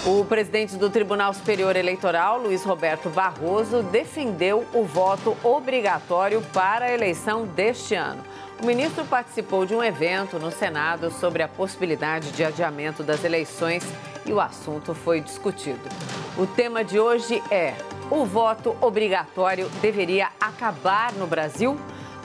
O presidente do Tribunal Superior Eleitoral, Luiz Roberto Barroso, defendeu o voto obrigatório para a eleição deste ano. O ministro participou de um evento no Senado sobre a possibilidade de adiamento das eleições e o assunto foi discutido. O tema de hoje é: o voto obrigatório deveria acabar no Brasil?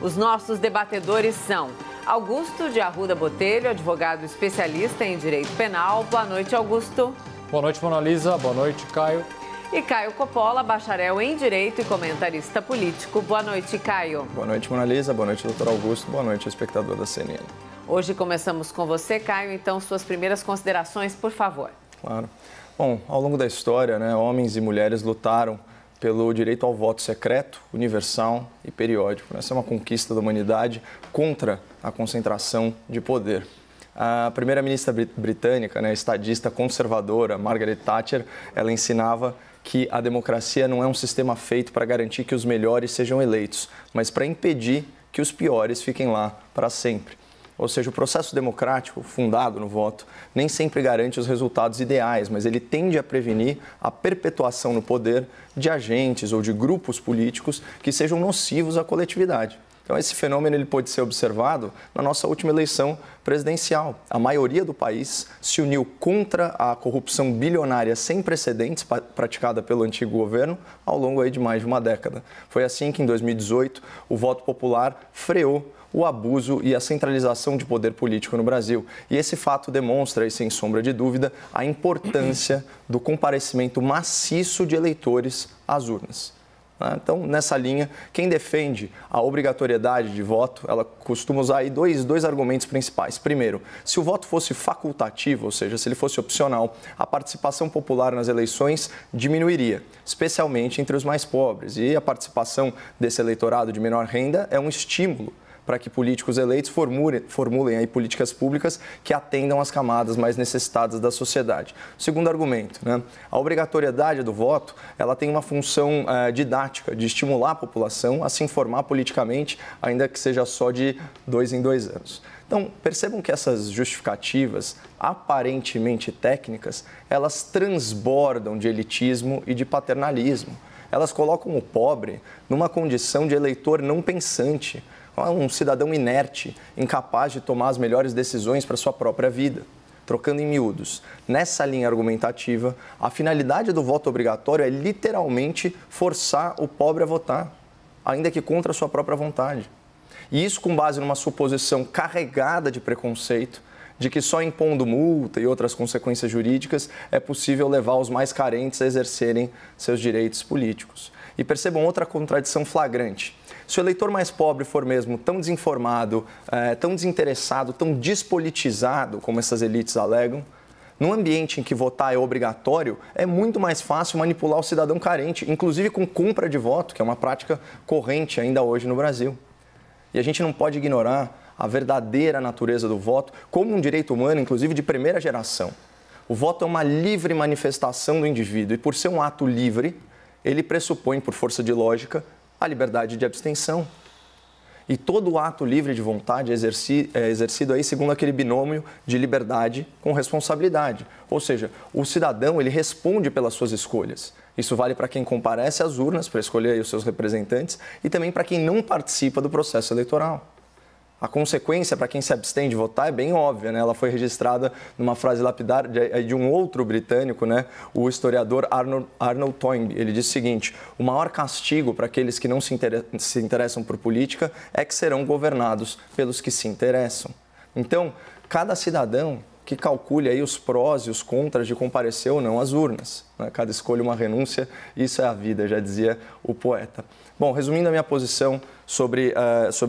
Os nossos debatedores são Augusto de Arruda Botelho, advogado especialista em direito penal. Boa noite, Augusto. Boa noite, Mona Lisa. Boa noite, Caio. E Caio Coppola, bacharel em Direito e comentarista político. Boa noite, Caio. Boa noite, Mona Lisa. Boa noite, doutor Augusto. Boa noite, espectador da CNN. Hoje começamos com você, Caio. Então, suas primeiras considerações, por favor. Claro. Bom, ao longo da história, homens e mulheres lutaram pelo direito ao voto secreto, universal e periódico. Essa é uma conquista da humanidade contra a concentração de poder. A primeira-ministra britânica, estadista conservadora, Margaret Thatcher, ela ensinava que a democracia não é um sistema feito para garantir que os melhores sejam eleitos, mas para impedir que os piores fiquem lá para sempre. Ou seja, o processo democrático, fundado no voto, nem sempre garante os resultados ideais, mas ele tende a prevenir a perpetuação no poder de agentes ou de grupos políticos que sejam nocivos à coletividade. Então, esse fenômeno ele pode ser observado na nossa última eleição presidencial. A maioria do país se uniu contra a corrupção bilionária sem precedentes praticada pelo antigo governo ao longo de mais de uma década. Foi assim que, em 2018, o voto popular freou o abuso e a centralização de poder político no Brasil. E esse fato demonstra, sem sombra de dúvida, a importância do comparecimento maciço de eleitores às urnas. Então, nessa linha, quem defende a obrigatoriedade de voto, ela costuma usar aí dois argumentos principais. Primeiro, se o voto fosse facultativo, ou seja, se ele fosse opcional, a participação popular nas eleições diminuiria, especialmente entre os mais pobres. E a participação desse eleitorado de menor renda é um estímulo para que políticos eleitos formulem aí políticas públicas que atendam às camadas mais necessitadas da sociedade. Segundo argumento, a obrigatoriedade do voto ela tem uma função didática, de estimular a população a se informar politicamente, ainda que seja só de 2 em 2 anos. Então, percebam que essas justificativas, aparentemente técnicas, elas transbordam de elitismo e de paternalismo. Elas colocam o pobre numa condição de eleitor não pensante, um cidadão inerte, incapaz de tomar as melhores decisões para a sua própria vida. Trocando em miúdos, nessa linha argumentativa, a finalidade do voto obrigatório é literalmente forçar o pobre a votar, ainda que contra a sua própria vontade. E isso com base numa suposição carregada de preconceito, de que só impondo multa e outras consequências jurídicas é possível levar os mais carentes a exercerem seus direitos políticos. E percebam outra contradição flagrante. Se o eleitor mais pobre for mesmo tão desinformado, tão desinteressado, tão despolitizado, como essas elites alegam, num ambiente em que votar é obrigatório, é muito mais fácil manipular o cidadão carente, inclusive com compra de voto, que é uma prática corrente ainda hoje no Brasil. E a gente não pode ignorar a verdadeira natureza do voto como um direito humano, inclusive de primeira geração. O voto é uma livre manifestação do indivíduo e, por ser um ato livre, ele pressupõe, por força de lógica, a liberdade de abstenção. E todo ato livre de vontade é exercido aí segundo aquele binômio de liberdade com responsabilidade. Ou seja, o cidadão ele responde pelas suas escolhas. Isso vale para quem comparece às urnas para escolher aí os seus representantes e também para quem não participa do processo eleitoral. A consequência para quem se abstém de votar é bem óbvia, Ela foi registrada numa frase lapidar de um outro britânico, O historiador Arnold Toynbee. Ele diz o seguinte: o maior castigo para aqueles que não se interessam por política é que serão governados pelos que se interessam. Então, cada cidadão que calcule aí os prós e os contras de comparecer ou não às urnas. Cada escolha uma renúncia, isso é a vida, já dizia o poeta. Bom, resumindo a minha posição sobre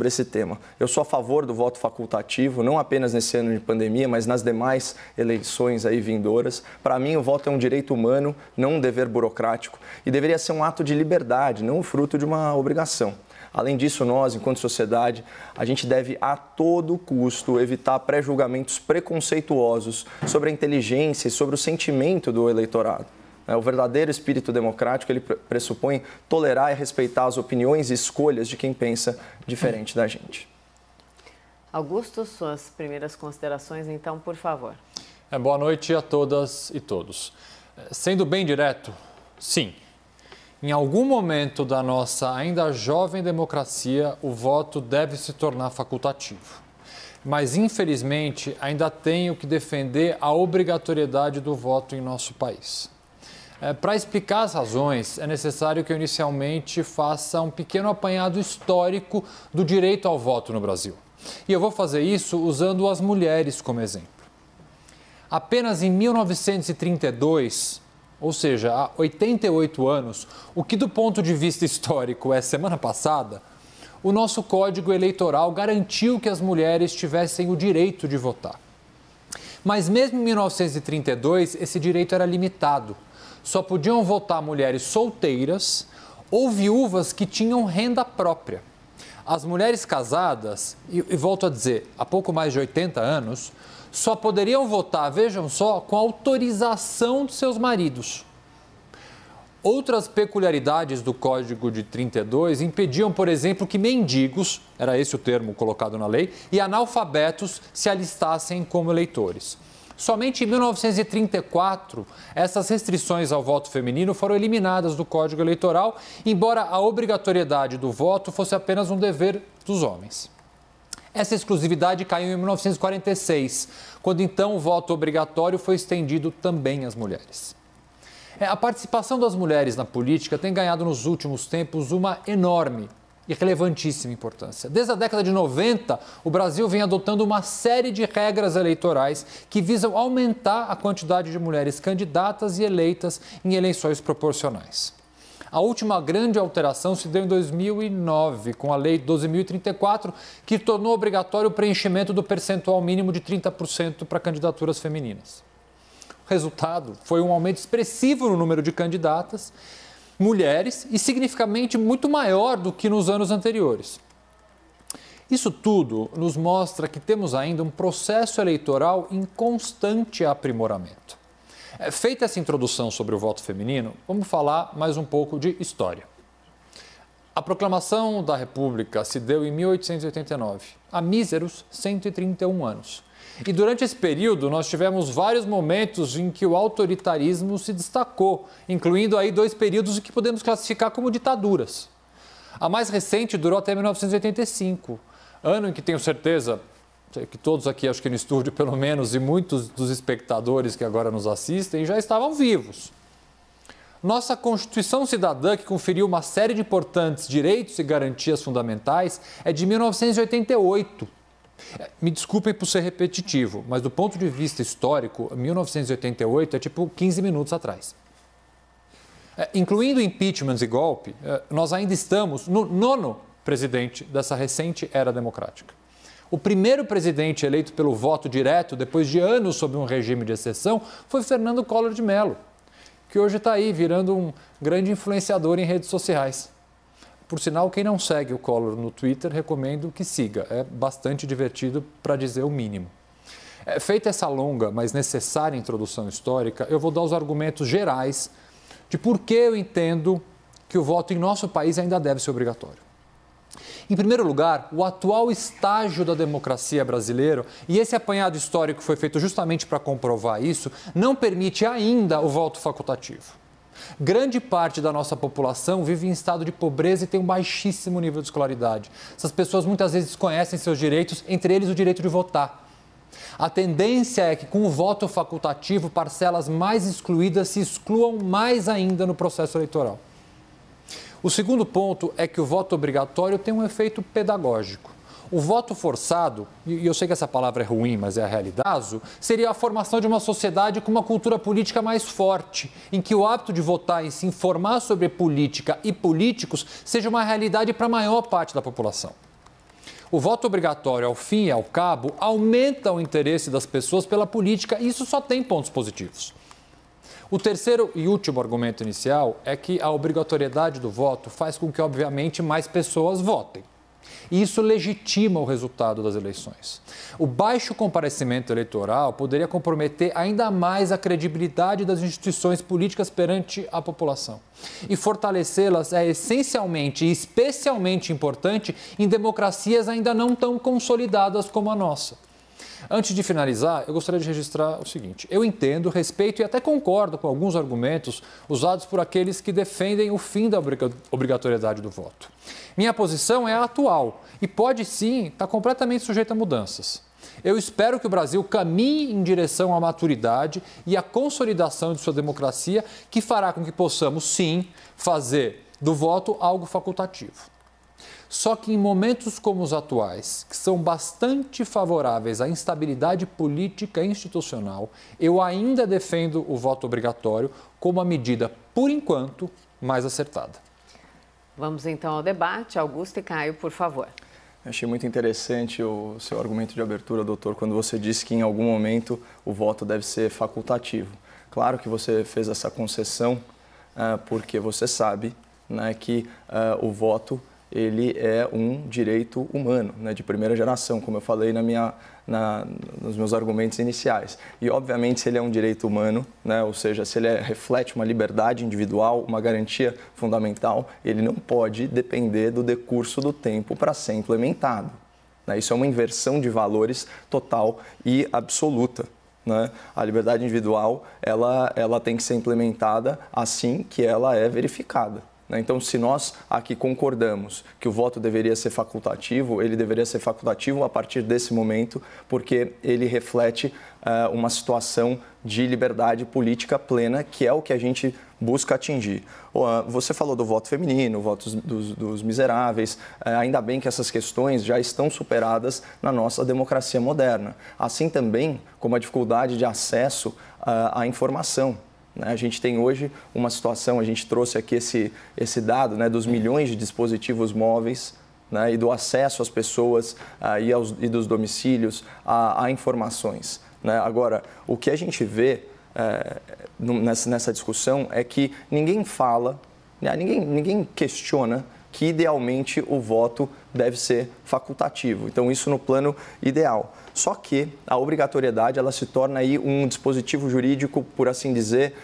esse tema, eu sou a favor do voto facultativo, não apenas nesse ano de pandemia, mas nas demais eleições aí vindouras. Para mim, o voto é um direito humano, não um dever burocrático, e deveria ser um ato de liberdade, não o fruto de uma obrigação. Além disso, nós, enquanto sociedade, a gente deve a todo custo evitar pré-julgamentos preconceituosos sobre a inteligência e sobre o sentimento do eleitorado. O verdadeiro espírito democrático ele pressupõe tolerar e respeitar as opiniões e escolhas de quem pensa diferente da gente. Augusto, suas primeiras considerações, então, por favor. Boa noite a todas e todos. Sendo bem direto, sim. Em algum momento da nossa ainda jovem democracia, o voto deve se tornar facultativo. Mas, infelizmente, ainda tenho que defender a obrigatoriedade do voto em nosso país. Para explicar as razões, é necessário que eu inicialmente faça um pequeno apanhado histórico do direito ao voto no Brasil. E eu vou fazer isso usando as mulheres como exemplo. Apenas em 1932, ou seja, há 88 anos, o que do ponto de vista histórico é semana passada, o nosso Código Eleitoral garantiu que as mulheres tivessem o direito de votar. Mas mesmo em 1932, esse direito era limitado. Só podiam votar mulheres solteiras ou viúvas que tinham renda própria. As mulheres casadas, e volto a dizer, há pouco mais de 80 anos, só poderiam votar, vejam só, com autorização de seus maridos. Outras peculiaridades do Código de 32 impediam, por exemplo, que mendigos, era esse o termo colocado na lei, e analfabetos se alistassem como eleitores. Somente em 1934, essas restrições ao voto feminino foram eliminadas do Código Eleitoral, embora a obrigatoriedade do voto fosse apenas um dever dos homens. Essa exclusividade caiu em 1946, quando então o voto obrigatório foi estendido também às mulheres. A participação das mulheres na política tem ganhado nos últimos tempos uma enorme e relevantíssima importância. Desde a década de 90, o Brasil vem adotando uma série de regras eleitorais que visam aumentar a quantidade de mulheres candidatas e eleitas em eleições proporcionais. A última grande alteração se deu em 2009, com a Lei 12.034, que tornou obrigatório o preenchimento do percentual mínimo de 30% para candidaturas femininas. O resultado foi um aumento expressivo no número de candidatas, mulheres, e significativamente muito maior do que nos anos anteriores. Isso tudo nos mostra que temos ainda um processo eleitoral em constante aprimoramento. Feita essa introdução sobre o voto feminino, vamos falar mais um pouco de história. A proclamação da República se deu em 1889, há míseros 131 anos. E durante esse período nós tivemos vários momentos em que o autoritarismo se destacou, incluindo aí 2 períodos que podemos classificar como ditaduras. A mais recente durou até 1985, ano em que tenho certeza que todos aqui, acho que no estúdio pelo menos, e muitos dos espectadores que agora nos assistem já estavam vivos. Nossa Constituição Cidadã, que conferiu uma série de importantes direitos e garantias fundamentais, é de 1988. Me desculpem por ser repetitivo, mas do ponto de vista histórico, 1988 é tipo 15 minutos atrás. Incluindo impeachments e golpe, nós ainda estamos no 9º presidente dessa recente era democrática. O primeiro presidente eleito pelo voto direto, depois de anos sob um regime de exceção, foi Fernando Collor de Mello, que hoje está aí virando um grande influenciador em redes sociais. Por sinal, quem não segue o Collor no Twitter, recomendo que siga. É bastante divertido, para dizer o mínimo. Feita essa longa, mas necessária introdução histórica, eu vou dar os argumentos gerais de por que eu entendo que o voto em nosso país ainda deve ser obrigatório. Em primeiro lugar, o atual estágio da democracia brasileira, e esse apanhado histórico foi feito justamente para comprovar isso, não permite ainda o voto facultativo. Grande parte da nossa população vive em estado de pobreza e tem um baixíssimo nível de escolaridade. Essas pessoas muitas vezes desconhecem seus direitos, entre eles o direito de votar. A tendência é que com o voto facultativo, parcelas mais excluídas se excluam mais ainda no processo eleitoral. O segundo ponto é que o voto obrigatório tem um efeito pedagógico. O voto forçado, e eu sei que essa palavra é ruim, mas é a realidade, seria a formação de uma sociedade com uma cultura política mais forte, em que o hábito de votar e se informar sobre política e políticos seja uma realidade para a maior parte da população. O voto obrigatório, ao fim e ao cabo, aumenta o interesse das pessoas pela política e isso só tem pontos positivos. O terceiro e último argumento inicial é que a obrigatoriedade do voto faz com que, obviamente, mais pessoas votem. E isso legitima o resultado das eleições. O baixo comparecimento eleitoral poderia comprometer ainda mais a credibilidade das instituições políticas perante a população. E fortalecê-las é essencialmente e especialmente importante em democracias ainda não tão consolidadas como a nossa. Antes de finalizar, eu gostaria de registrar o seguinte. Eu entendo, respeito e até concordo com alguns argumentos usados por aqueles que defendem o fim da obrigatoriedade do voto. Minha posição é a atual e pode sim estar completamente sujeita a mudanças. Eu espero que o Brasil caminhe em direção à maturidade e à consolidação de sua democracia, que fará com que possamos, sim, fazer do voto algo facultativo. Só que em momentos como os atuais, que são bastante favoráveis à instabilidade política e institucional, eu ainda defendo o voto obrigatório como a medida, por enquanto, mais acertada. Vamos então ao debate. Augusto e Caio, por favor. Achei muito interessante o seu argumento de abertura, doutor, quando você disse que em algum momento o voto deve ser facultativo. Claro que você fez essa concessão porque você sabe, né, que o voto ele é um direito humano, né, de primeira geração, como eu falei nos meus argumentos iniciais. E, obviamente, se ele é um direito humano, né, ou seja, se ele reflete uma liberdade individual, uma garantia fundamental, ele não pode depender do decurso do tempo para ser implementado. Né? Isso é uma inversão de valores total e absoluta. Né? A liberdade individual ela tem que ser implementada assim que ela é verificada. Então, se nós aqui concordamos que o voto deveria ser facultativo, ele deveria ser facultativo a partir desse momento, porque ele reflete uma situação de liberdade política plena, que é o que a gente busca atingir. Você falou do voto feminino, votos dos miseráveis, ainda bem que essas questões já estão superadas na nossa democracia moderna. Assim também como a dificuldade de acesso à informação. A gente tem hoje uma situação, a gente trouxe aqui esse dado, né, dos milhões de dispositivos móveis, né, e do acesso às pessoas e dos domicílios a informações. Né? Agora, o que a gente vê nessa discussão é que ninguém fala, né, ninguém questiona que idealmente o voto deve ser facultativo. Então, isso no plano ideal. Só que a obrigatoriedade ela se torna aí um dispositivo jurídico, por assim dizer,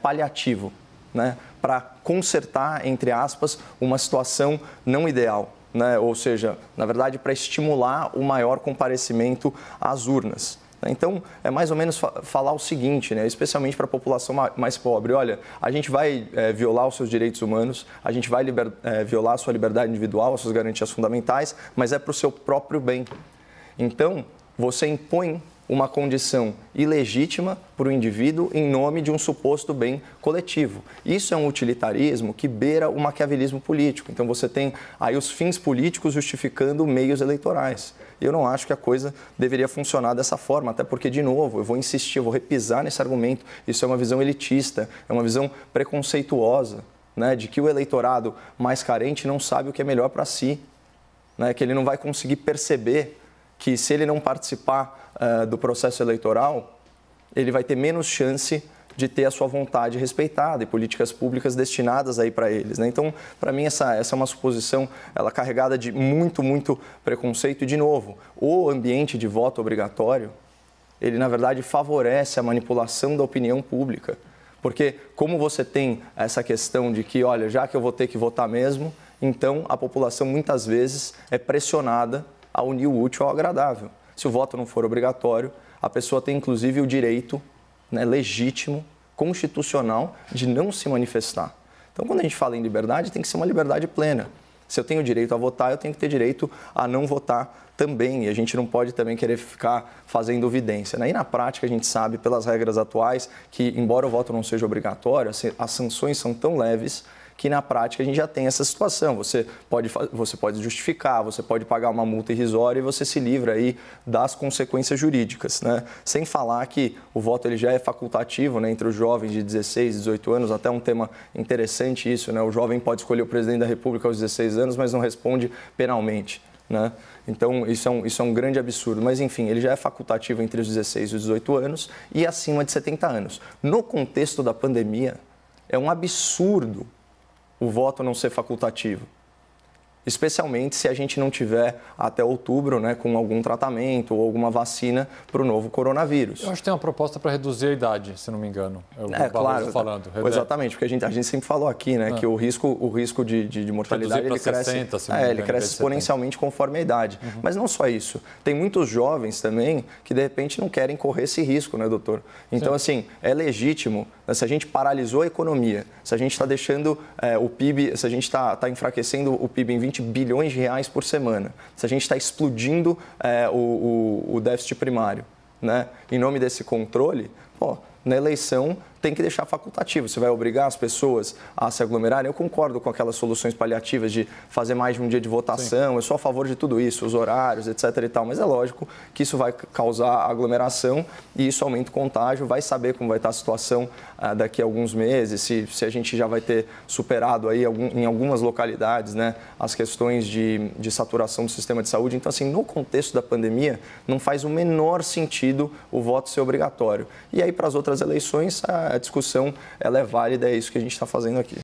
paliativo, né? Para consertar, entre aspas, uma situação não ideal. Né? Ou seja, na verdade, para estimular o maior comparecimento às urnas. Então, é mais ou menos falar o seguinte, né? Especialmente para a população mais pobre. Olha, a gente vai violar os seus direitos humanos, a gente vai violar a sua liberdade individual, as suas garantias fundamentais, mas é para o seu próprio bem. Então, você impõe uma condição ilegítima para o indivíduo em nome de um suposto bem coletivo. Isso é um utilitarismo que beira o maquiavelismo político. Então, você tem aí os fins políticos justificando meios eleitorais. Eu não acho que a coisa deveria funcionar dessa forma, até porque, de novo, eu vou insistir, eu vou repisar nesse argumento. Isso é uma visão elitista, é uma visão preconceituosa, né, de que o eleitorado mais carente não sabe o que é melhor para si, né, que ele não vai conseguir perceber que, se ele não participar do processo eleitoral, ele vai ter menos chance de ter a sua vontade respeitada e políticas públicas destinadas aí para eles. Né? Então, para mim, essa é uma suposição ela carregada de muito preconceito. E, de novo, o ambiente de voto obrigatório, ele, na verdade, favorece a manipulação da opinião pública. Porque, como você tem essa questão de que, olha, já que eu vou ter que votar mesmo, então a população, muitas vezes, é pressionada a unir o útil ao agradável. Se o voto não for obrigatório, a pessoa tem, inclusive, o direito, né, legítimo, constitucional, de não se manifestar. Então, quando a gente fala em liberdade, tem que ser uma liberdade plena. Se eu tenho direito a votar, eu tenho que ter direito a não votar também. E a gente não pode também querer ficar fazendo evidência. Né? E na prática, a gente sabe, pelas regras atuais, que, embora o voto não seja obrigatório, as sanções são tão leves que na prática a gente já tem essa situação. Você pode justificar, você pode pagar uma multa irrisória e você se livra aí das consequências jurídicas, né? Sem falar que o voto ele já é facultativo, né, entre os jovens de 16, 18 anos, até um tema interessante isso, né? O jovem pode escolher o presidente da República aos 16 anos, mas não responde penalmente, né? Então, isso é um grande absurdo. Mas, enfim, ele já é facultativo entre os 16 e os 18 anos e acima de 70 anos. No contexto da pandemia, é um absurdo o voto não ser facultativo. especialmente se a gente não tiver até outubro, né, com algum tratamento ou alguma vacina para o novo coronavírus. Eu acho que tem uma proposta para reduzir a idade, se não me engano. Claro, falando. Exatamente, porque a gente sempre falou aqui, né, que o risco de mortalidade ele cresce, 60, ele cresce exponencialmente conforme a idade. Mas não só isso, tem muitos jovens também que de repente não querem correr esse risco, né, doutor? Então, assim, é legítimo, né, se a gente paralisou a economia, se a gente está deixando o PIB, se a gente está enfraquecendo o PIB em 20 bilhões de reais por semana, se a gente está explodindo o déficit primário, né, em nome desse controle, na eleição tem que deixar facultativo. Você vai obrigar as pessoas a se aglomerarem? Eu concordo com aquelas soluções paliativas de fazer mais de um dia de votação. Sim. Eu sou a favor de tudo isso, os horários, etc. e tal. Mas é lógico que isso vai causar aglomeração e isso aumenta o contágio. Vai saber como vai estar a situação daqui a alguns meses, se a gente já vai ter superado aí em algumas localidades, né, as questões de saturação do sistema de saúde. Então, assim, no contexto da pandemia, não faz o menor sentido o voto ser obrigatório. E aí, para as outras eleições, a discussão ela é válida, é isso que a gente está fazendo aqui.